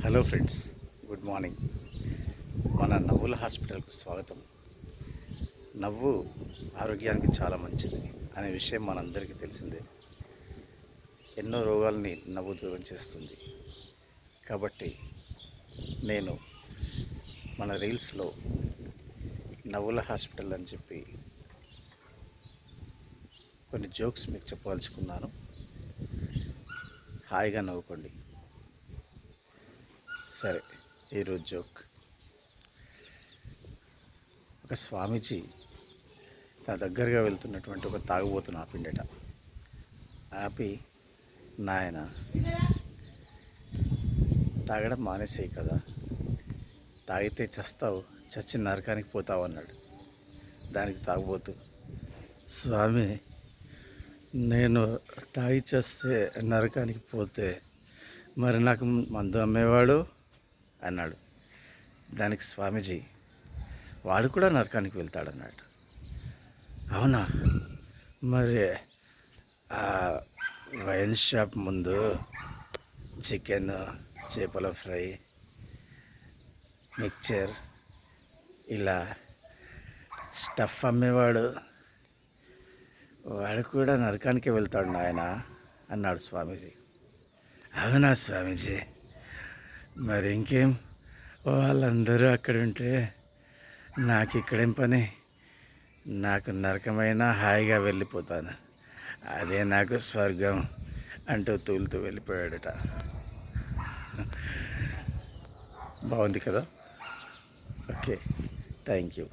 Hello friends, good morning. మన నవ్వుల హాస్పిటల్కు స్వాగతం. నవ్వు ఆరోగ్యానికి చాలా మంచిది అనే విషయం మనందరికీ తెలిసిందే. ఎన్నో రోగాల్ని నవ్వు దూరం చేస్తుంది. కాబట్టి నేను మన రీల్స్లో నవ్వుల హాస్పిటల్ అని చెప్పి కొన్ని జోక్స్ మీకు చెప్పదలుచుకున్నాను. హాయిగా నవ్వుకోండి. సరే, ఈరోజు జోక్. ఒక స్వామీజీ తన దగ్గరగా వెళ్తున్నటువంటి ఒక తాగుబోతును ఆపిండట. ఆపి, నాయన తాగడం మానేసేయి కదా, తాగితే చస్తావు, చచ్చి నరకానికి పోతావు అన్నాడు. దానికి తాగుబోతు, స్వామి, నేను తాగి చేస్తే నరకానికి పోతే మరి నాకు మందు అమ్మేవాడు అన్నాడు. దానికి స్వామీజీ, వాడు కూడా నరకానికి వెళ్తాడన్నాడు. అవునా, మరి ఆ వైన్ షాప్ ముందు చికెన్, చేపల ఫ్రై, మిక్చర్ ఇలా స్టఫ్ అమ్మేవాడు, వాడు కూడా నరకానికి వెళ్తాడు నాయన అన్నాడు స్వామీజీ. అవునా స్వామీజీ, మరి ఇంకేం, వాళ్ళందరూ అక్కడ ఉంటే నాకు ఇక్కడేం పని, నాకు నరకమైనా హాయిగా వెళ్ళిపోతాను, అదే నాకు స్వర్గం అంటూ తూలుతూ వెళ్ళిపోయాడట. బాగుంది కదా. Okay, thank you.